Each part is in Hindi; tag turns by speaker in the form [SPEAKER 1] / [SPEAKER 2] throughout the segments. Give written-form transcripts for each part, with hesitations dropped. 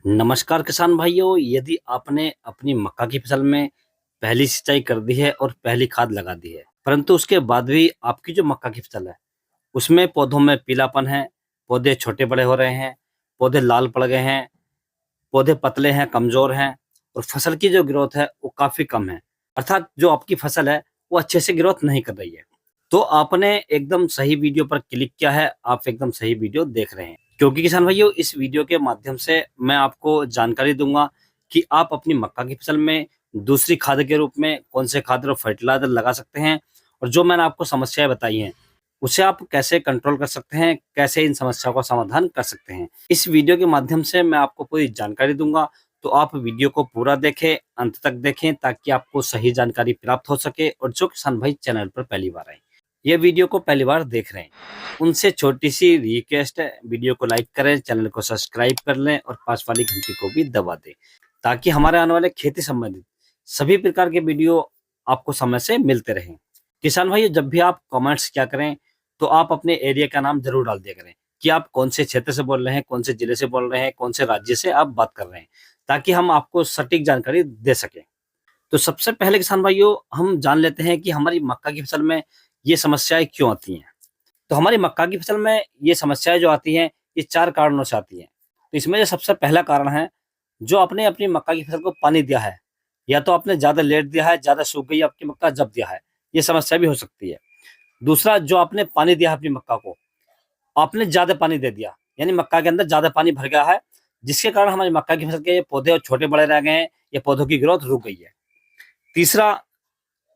[SPEAKER 1] नमस्कार किसान भाइयों, यदि आपने अपनी मक्का की फसल में पहली सिंचाई कर दी है और पहली खाद लगा दी है, परंतु उसके बाद भी आपकी जो मक्का की फसल है, उसमें पौधों में पीलापन है, पौधे छोटे बड़े हो रहे हैं, पौधे लाल पड़ गए हैं, पौधे पतले हैं, कमजोर हैं और फसल की जो ग्रोथ है वो काफी कम है। अर्थात जो आपकी फसल है वो अच्छे से ग्रोथ नहीं कर रही है। तो आपने एकदम सही वीडियो पर क्लिक किया है, आप एकदम सही वीडियो देख रहे हैं। क्योंकि किसान भाइयों, इस वीडियो के माध्यम से मैं आपको जानकारी दूंगा कि आप अपनी मक्का की फसल में दूसरी खाद के रूप में कौन से खाद और फर्टिलाइजर लगा सकते हैं, और जो मैंने आपको समस्याएं बताई हैं उसे आप कैसे कंट्रोल कर सकते हैं, कैसे इन समस्याओं का समाधान कर सकते हैं। इस वीडियो के माध्यम से मैं आपको पूरी जानकारी दूंगा, तो आप वीडियो को पूरा देखें, अंत तक देखें, ताकि आपको सही जानकारी प्राप्त हो सके। और जो किसान भाई चैनल पर पहली बार आए, ये वीडियो को पहली बार देख रहे हैं, उनसे छोटी सी रिक्वेस्ट है, वीडियो को लाइक करें, चैनल को सब्सक्राइब कर लें और पास वाली घंटी को भी दबा दें, ताकि हमारे आने वाले खेती संबंधित सभी प्रकार के वीडियो आपको समय से मिलते रहें। किसान भाइयों, जब भी आप कमेंट्स क्या करें, तो आप अपने एरिया का नाम जरूर डाल दिया करें कि आप कौन से क्षेत्र से बोल रहे हैं, कौन से जिले से बोल रहे हैं, कौन से राज्य से आप बात कर रहे हैं, ताकि हम आपको सटीक जानकारी दे सकें। तो सबसे पहले किसान भाइयों, हम जान लेते हैं कि हमारी मक्का की फसल में ये समस्याएं क्यों आती हैं। तो हमारी मक्का की फसल में ये समस्याएं जो आती हैं, ये 4 कारणों से आती हैं। तो इसमें जो सबसे पहला कारण है, जो आपने अपनी मक्का की फसल को पानी दिया है, या तो आपने ज़्यादा लेट दिया है, ज़्यादा सूख गई आपकी मक्का जब दिया है, ये समस्या भी हो सकती है। दूसरा, जो आपने पानी दिया है अपनी मक्का को, आपने ज़्यादा पानी दे दिया, यानी मक्का के अंदर ज़्यादा पानी भर गया है, जिसके कारण हमारी मक्का की फसल के पौधे और छोटे बड़े रह गए हैं, या पौधों की ग्रोथ रुक गई है। तीसरा,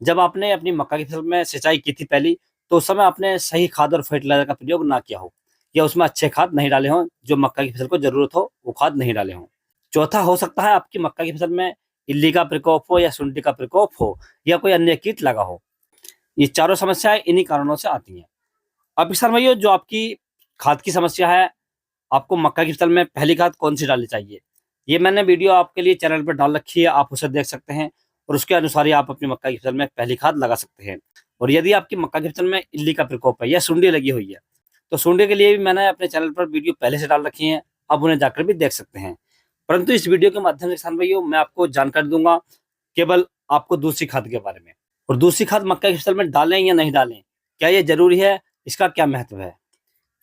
[SPEAKER 1] जब आपने अपनी मक्का की फसल में सिंचाई की थी पहली, तो उस समय आपने सही खाद और फर्टिलाइजर का प्रयोग ना किया हो, या उसमें अच्छे खाद नहीं डाले हों, जो मक्का की फसल को जरूरत हो वो खाद नहीं डाले हों। चौथा, हो सकता है आपकी मक्का की फसल में इल्ली का प्रकोप हो, या सुंडी का प्रकोप हो, या कोई अन्य कीट लगा हो। ये चारों समस्याएं इन्हीं कारणों से आती हैं। अब किसान भाइयों, जो आपकी खाद की समस्या है, आपको मक्का की फसल में पहली खाद कौन सी डालनी चाहिए, ये मैंने वीडियो आपके लिए चैनल पर डाल रखी है, आप उसे देख सकते हैं और उसके अनुसार ही आप अपनी मक्का की फसल में पहली खाद लगा सकते हैं। और यदि आपकी मक्का की फसल में इल्ली का प्रकोप है या सुंडी लगी हुई है, तो सुंडी के लिए भी मैंने अपने चैनल पर वीडियो पहले से डाल रखी है, आप उन्हें जाकर भी देख सकते हैं। परंतु इस वीडियो के माध्यम से किसान भाइयों, मैं आपको जानकारी दूंगा केवल आपको दूसरी खाद के बारे में। और दूसरी खाद मक्का की फसल में डालें या नहीं डालें, क्या ये जरूरी है, इसका क्या महत्व है।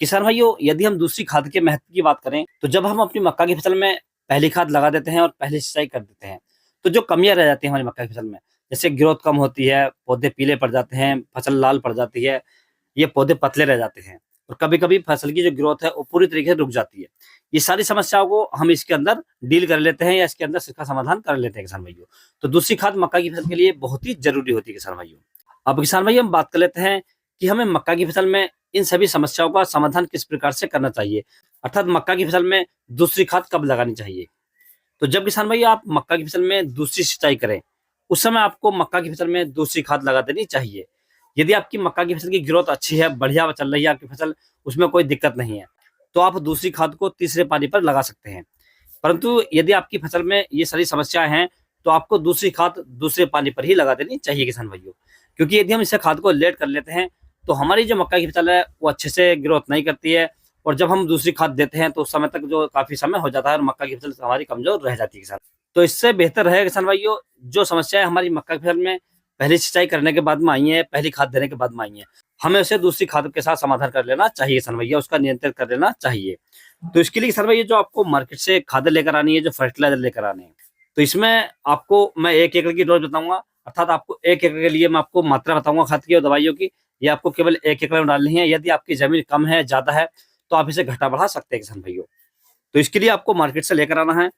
[SPEAKER 1] किसान भाइयों, यदि हम दूसरी खाद के महत्व की बात करें, तो जब हम अपनी मक्का की फसल में पहली खाद लगा देते हैं और पहली सिंचाई कर देते हैं, तो जो कमियां रह जाती हैं हमारी मक्का की फसल में, जैसे ग्रोथ कम होती है, पौधे पीले पड़ जाते हैं, फसल लाल पड़ जाती है, ये पौधे पतले रह जाते हैं, और कभी कभी फसल की जो ग्रोथ है वो पूरी तरीके से रुक जाती है। ये सारी समस्याओं को हम इसके अंदर डील कर लेते हैं, या इसके अंदर इसका समाधान कर लेते हैं किसान भाइयों। तो दूसरी खाद मक्का की फसल के लिए बहुत ही जरूरी होती है किसान भाइयों। अब किसान भाइयों, हम बात कर लेते हैं कि हमें मक्का की फसल में इन सभी समस्याओं का समाधान किस प्रकार से करना चाहिए, अर्थात मक्का की फसल में दूसरी खाद कब लगानी चाहिए। तो जब किसान भाई आप मक्का की फसल में दूसरी सिंचाई करें, उस समय आपको मक्का की फसल में दूसरी खाद लगा देनी चाहिए। यदि आपकी मक्का की फसल की ग्रोथ अच्छी है, बढ़िया चल रही है आपकी फसल, उसमें कोई दिक्कत नहीं है, तो आप दूसरी खाद को तीसरे पानी पर लगा सकते हैं। परंतु यदि आपकी फसल में ये सारी समस्याएं हैं, तो आपको दूसरी खाद दूसरे पानी पर ही लगा देनी चाहिए किसान भाइयों। क्योंकि यदि हम इसे खाद को लेट कर लेते हैं, तो हमारी जो मक्का की फसल है वो अच्छे से ग्रोथ नहीं करती है, और जब हम दूसरी खाद देते हैं तो उस समय तक जो काफी समय हो जाता है और मक्का की फसल हमारी कमजोर रह जाती है किसान। तो इससे बेहतर है किसान भाइयों, जो समस्याएं हमारी मक्का की फसल में पहली सिंचाई करने के बाद में आई है, पहली खाद देने के बाद में आई है, हमें उसे दूसरी खाद के साथ समाधान कर लेना चाहिए किसान भैया, उसका नियंत्रण कर लेना चाहिए। तो इसके लिए किसान भैया, जो आपको मार्केट से खाद लेकर आनी है, जो फर्टिलाइजर लेकर आने हैं, तो इसमें आपको मैं 1 एकड़ की डोज बताऊंगा, अर्थात आपको 1 एकड़ के लिए मैं आपको मात्रा बताऊंगा खाद की और दवाइयों की। ये आपको केवल 1 एकड़ में डालनी है। यदि आपकी जमीन कम है, ज्यादा है, तो आप इसे घटा बढ़ा सकते हैं किसान भाइयों। तो इसके लिए आपको मार्केट से लेकर आना है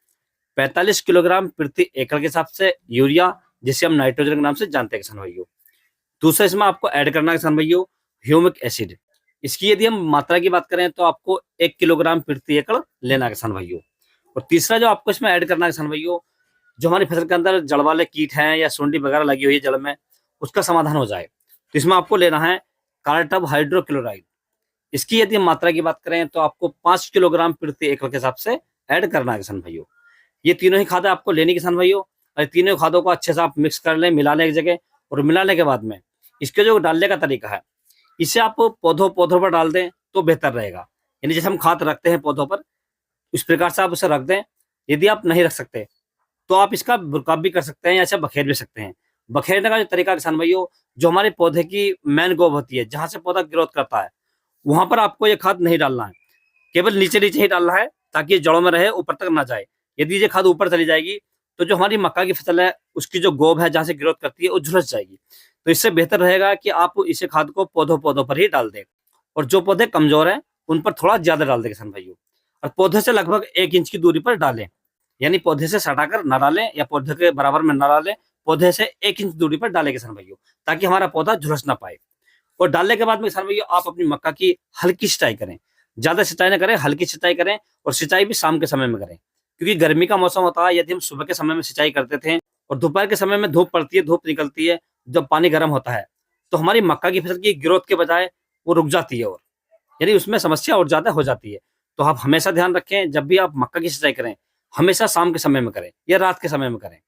[SPEAKER 1] 45 किलोग्राम प्रति एकड़ के हिसाब से यूरिया, जिसे हम नाइट्रोजन के नाम से जानते हैं किसान भाइयों। दूसरा, इसमें आपको ऐड करना है किसान भाइयों ह्यूमिक एसिड। इसकी यदि हम मात्रा की बात करें, तो आपको 1 किलोग्राम प्रति एकड़ लेना है किसान भाइयों। और तीसरा जो आपको इसमें ऐड करना है किसान भाइयों, जो हमारी फसल के अंदर जड़ वाले कीट हैं या सुंडी वगैरह लगी हुई है जड़ में, उसका समाधान हो जाए, तो इसमें आपको लेना है कार्टब हाइड्रोक्लोराइड। इसकी यदि हम मात्रा की बात करें, तो आपको 5 किलोग्राम प्रति एकड़ के हिसाब से ऐड करना है किसान भाइयों। ये तीनों ही खादें आपको लेनी किसान भाइयों, और तीनों खादों को अच्छे से आप मिक्स कर लें, मिला लें एक जगह। और मिलाने के बाद में इसके जो डालने का तरीका है, इसे आप पौधों पौधों पर डाल दें तो बेहतर रहेगा। यानी जैसे हम खाद रखते हैं पौधों पर, इस प्रकार से आप उसे रख दें, यदि आप नहीं रख सकते तो आप इसका बुरकाव भी कर सकते हैं या इसे बखेर भी सकते हैं। बखेरने का जो तरीका किसान भाइयों, जो हमारे पौधे की मेन गोब होती है, जहाँ से पौधा ग्रोथ करता है, वहाँ पर आपको ये खाद नहीं डालना है। केवल नीचे-नीचे ही डालना है ताकि ये जड़ों में रहे, ऊपर तक ना जाए। यदि ये खाद ऊपर चली जाएगी, तो जो हमारी मक्का की फसल है, उसकी जो गोब है, जहाँ से ग्रोथ करती है, वो झुलस जाएगी। तो इससे बेहतर रहेगा कि आप इसे खाद को पौधों-पौधों पर ही डाल दें और जो पौधे कमज़ोर हैं, उन पर थोड़ा ज़्यादा डाल दें किसान भाइयों और पौधे से लगभग 1 इंच की दूरी पर डालें। यानी पौधे से सटाकर ना डालें या पौधे के बराबर में ना डालें, पौधे से 1 इंच दूरी पर डालें किसान भाइयों, ताकि हमारा पौधा झुलस ना पाए। और डालने के बाद में किसान भाइयों आप अपनी मक्का की हल्की सिंचाई करें। ज़्यादा सिंचाई ना करें, हल्की सिंचाई करें और सिंचाई भी शाम के समय में करें। क्योंकि गर्मी का मौसम होता है, यदि हम सुबह के समय में सिंचाई करते थे और दोपहर के समय में धूप पड़ती है, धूप निकलती है, जब पानी गर्म होता है, तो हमारी मक्का की फसल की ग्रोथ के बजाय वो रुक जाती है और यानी उसमें समस्या और ज़्यादा हो जाती है। तो आप हमेशा ध्यान रखें, जब भी आप मक्का की सिंचाई करें, हमेशा शाम के समय में करें या रात के समय में करें।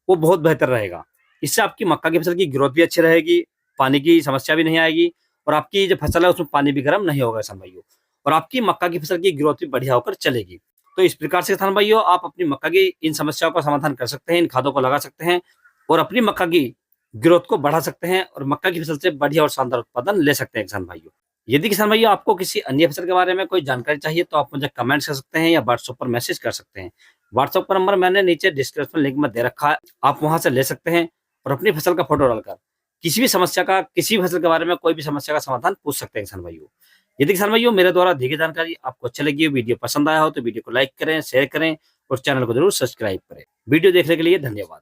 [SPEAKER 1] वो बहुत बेहतर रहेगा। इससे आपकी मक्का की फसल की ग्रोथ भी अच्छी रहेगी, पानी की समस्या भी नहीं आएगी और आपकी जो फसल है उसमें पानी भी गर्म नहीं होगा किसान भाइयों और आपकी मक्का की फसल की ग्रोथ भी बढ़िया होकर चलेगी। तो इस प्रकार से किसान भाइयों आप अपनी मक्का की इन समस्याओं का समाधान कर सकते हैं, इन खादों को लगा सकते हैं और अपनी मक्का की ग्रोथ को बढ़ा सकते हैं और मक्का की फसल से बढ़िया और शानदार उत्पादन ले सकते हैं किसान भाइयों। यदि किसान भाइयों आपको किसी अन्य फसल के बारे में कोई जानकारी चाहिए तो आप मुझे कमेंट्स कर सकते हैं या व्हाट्सएप पर मैसेज कर सकते हैं। व्हाट्सएप का नंबर मैंने नीचे डिस्क्रिप्शन लिंक में दे रखा है, आप वहां से ले सकते हैं और अपनी फसल का फोटो डालकर किसी भी समस्या का, किसी भी फसल के बारे में कोई भी समस्या का समाधान पूछ सकते हैं किसान भाइयों। यदि किसान भाइयों मेरे द्वारा दी गई जानकारी आपको अच्छी लगी हो, वीडियो पसंद आया हो तो वीडियो को लाइक करें, शेयर करें और चैनल को जरूर सब्सक्राइब करें। वीडियो देखने के लिए धन्यवाद।